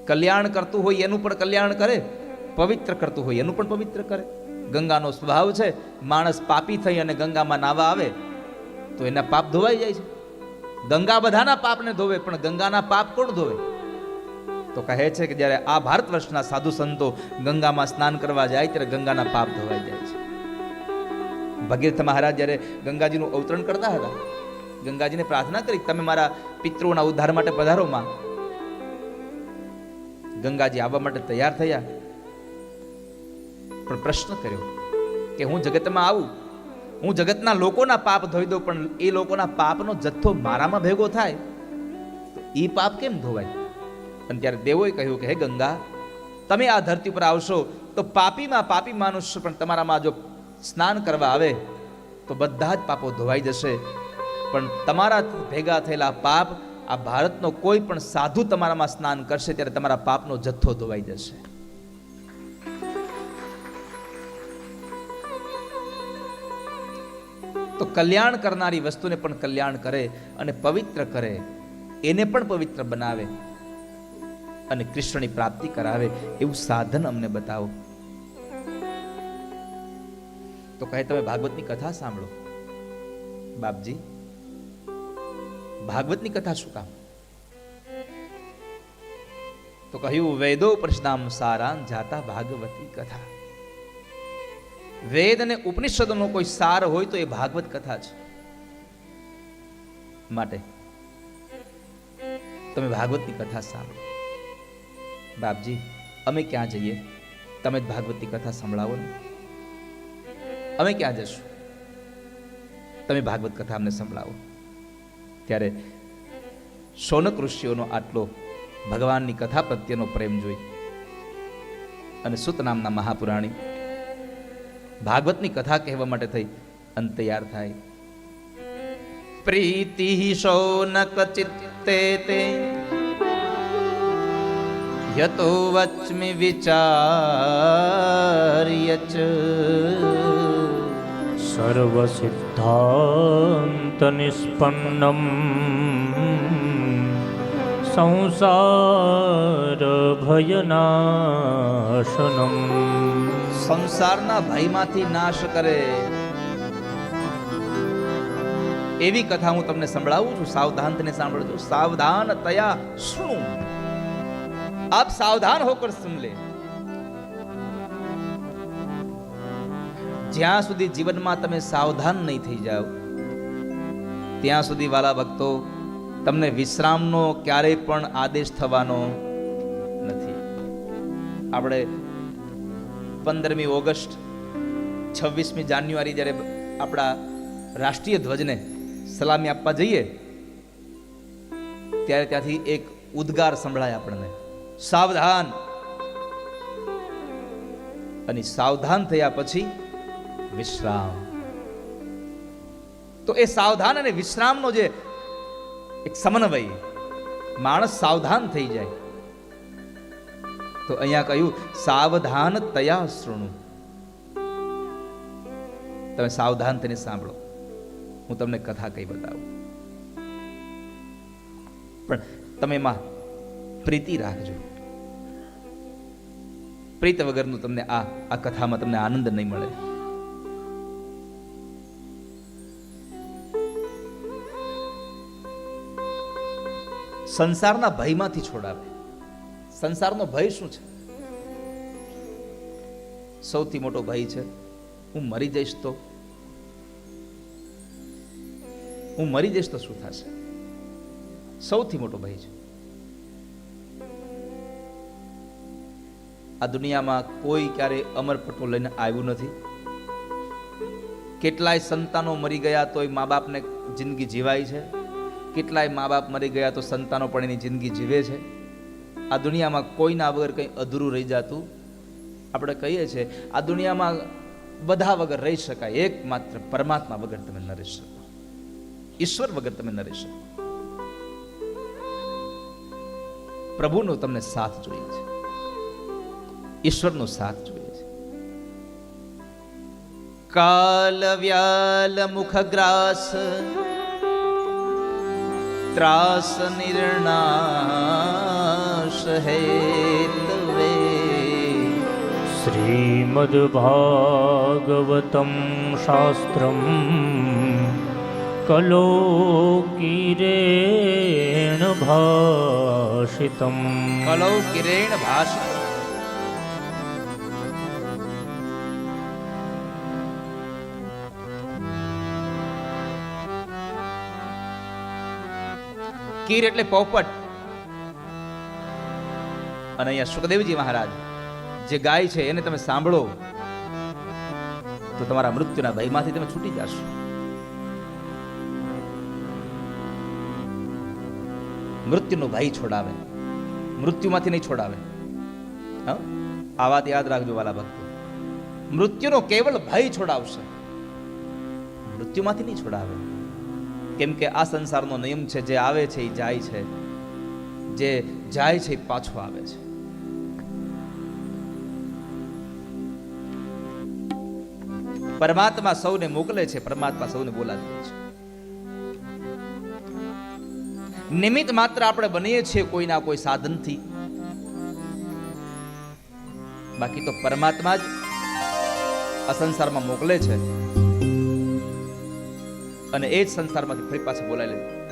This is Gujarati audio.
કલ્યાણ કરતું હોય એનું પણ કલ્યાણ કરે, પવિત્ર કરતું હોય એનું પણ પવિત્ર કરે. ગંગાનો સ્વભાવ છે, માણસ પાપી થઈ અને ગંગામાં નાવા આવે તો એના પાપ ધોવાઈ જાય છે. ગંગા બધાના પાપને ધોવે, પણ ગંગાના પાપ કોણ ધોવે? તો કહે છે કે જ્યારે આ ભારત વર્ષના સાધુ સંતો ગંગામાં સ્નાન કરવા જાય ત્યારે ગંગાના પાપ ધોવાઈ જાય છે. ભગીરથ મહારાજ જ્યારે ગંગાજીનું અવતરણ કરતા હતા, ગંગાજીને પ્રાર્થના કરી, તમે મારા પિતૃઓના ઉદ્ધાર માટે પધારો માં. ગંગાજી આવવા માટે તૈયાર થયા, પણ પ્રશ્ન કર્યો કે હું જગતમાં આવું, હું જગતના લોકોના પાપ ધોઈ દઉં, પણ એ લોકોના પાપનો જથ્થો મારામાં ભેગો થાય તો એ પાપ કેમ ધોવાય? અને ત્યારે દેવોએ કહ્યું કે હે ગંગા, તમે આ ધરતી પર આવશો તો પાપીમાં પાપી મનુષ્ય પણ તમારામાં જો સ્નાન કરવા આવે તો બધા જ પાપો ધોવાઈ જશે. પણ તમારા ભેગા થયેલા પાપ, આ ભારતનો કોઈ પણ સાધુ તમારામાં સ્નાન કરશે ત્યારે તમારા પાપનો જથ્થો ધોવાઈ જશે. તો કલ્યાણ કરનારી વસ્તુને પણ કલ્યાણ કરે અને પવિત્ર કરે, એને પણ પવિત્ર બનાવે અને કૃષ્ણની પ્રાપ્તિ કરાવે એવું સાધન અમને બતાવો. તો કહે તમે ભાગવતની કથા સાંભળો. બાપજી, ભાગવતની કથા શું કામ? તો કહ્યું વેદો પ્રશ્નામ સારાં જાતા ભાગવતી કથા. વેદ અને ઉપનિષદોનો કોઈ સાર હોય તો એ ભાગવત કથા છે. માટે તમે ભાગવતની કથા સાંભળો. બાપજી, અમે ક્યાં જઈએ? તમે જ ભાગવતની કથા સંભળાવો ને. અમે ક્યાં જશું? તમે ભાગવત કથા અમને સંભળાવો. ત્યારે શૌનક ઋષિઓનો આટલો ભગવાનની કથા પ્રત્યેનો પ્રેમ જોઈ અને સુત નામના મહાપુરાણી ભાગવતની કથા કહેવા માટે થઈ અને તૈયાર થાય. પ્રીતિ શૌનક ચિત્તે તે યતો વચ્મિ વિચાર્ય ચ સર્વ સિદ્ધાંત નિષ્પન્નમ સંસાર ભયનાશનમ. સંસારના ભયમાંથી નાશ કરે એવી કથા હું તમને સંભળાવું છું. સાવધાન થઈને સાંભળજો. સાવધાન તયા સુનો. આપ સાવધાન હોકર સુન લે. જ્યાં સુધી જીવનમાં તમે સાવધાન નહીં થઈ જાઓ ત્યાં સુધી વાલા ભક્તો તમને વિશ્રામનો ક્યારેય પણ આદેશ થવાનો નથી. આપણે 15મી ઓગસ્ટ 26મી જાન્યુઆરી જ્યારે આપણા રાષ્ટ્રીય ધ્વજને સલામી આપવા જઈએ ત્યારે ત્યાંથી એક ઉદ્ગાર સંભળાય આપણને, સાવધાન. અને સાવધાન થયા પછી વિશ્રામ. તો એ સાવધાન અને વિશ્રામનો જે એક સમન્વય, માણસ સાવધાન થઈ જાય. તો અહીંયા કહ્યું સાવધાન તયા શૃણુ. તમે સાવધાન થઈને સાંભળો. હું તમને કથા કઈ બતાવું, પણ તમે એમાં પ્રીતિ રાખજો. પ્રીત વગરનું તમને આ કથામાં તમને આનંદ નહીં મળે. સંસારના ભયમાંથી છોડાવે. સંસારનો ભય શું છે? સૌથી મોટો ભય છે હું મરી જઈશ તો. હું મરી જઈશ તો શું થશે? સૌથી મોટો ભય છે. આ દુનિયામાં કોઈ ક્યારે અમરપટો લઈને આવ્યું નથી. કેટલાય સંતાનો મરી ગયા તોય મા બાપને જિંદગી જીવાય છે. કેટલાય મા બાપ મરી ગયા તો સંતાનો પણ એની જિંદગી જીવે છે. આ દુનિયામાં કોઈના વગર કંઈ અધૂરું રહી જતું આપણે કહીએ છીએ. આ દુનિયામાં બધા વગર રહી શકાય, એકમાત્ર પરમાત્મા વગર તમે ન રહી શકો. ઈશ્વર વગર તમે ન રહી શકો. પ્રભુનો તમને સાથ જોઈએ છે, ઈશ્વરનો સાથ જોઈએ છે. કાલ વ્યાલ મુખગ્રાસ ત્રાસ નિર્ણાશ હેતવે શ્રીમદ્ભાગવતમ શાસ્ત્રમ કલોકિરેણ ભાષિતમ કલૌ કિરેણ ભાષિત. કીર એટલે પોપટ. અને અહીંયા સુખદેવજી મહારાજ જે ગાય છે એને તમે સાંભળો તો તમારા મૃત્યુના ભયમાંથી તમે છૂટી જશો. મૃત્યુનો ભય છોડાવે, મૃત્યુમાંથી નહીં છોડાવે. હા, આ વાત યાદ રાખજો વાલા ભક્તો. મૃત્યુનો કેવલ ભય છોડાવશે, મૃત્યુમાંથી નહીં છોડાવે. કેમ કે આ સંસારનો નિયમ છે, જે આવે છે એ જાય છે, જે જાય છે એ પાછો આવે છે. પરમાત્મા સૌને મોકલે છે, પરમાત્મા સૌને બોલાવે છે. નિમિત્ત માત્ર આપણે બનીએ છીએ કોઈના કોઈ સાધનથી, બાકી તો પરમાત્મા જ આ સંસારમાં મોકલે છે અને એ જ સંસારમાંથી ફરી પાછા બોલાવી લે.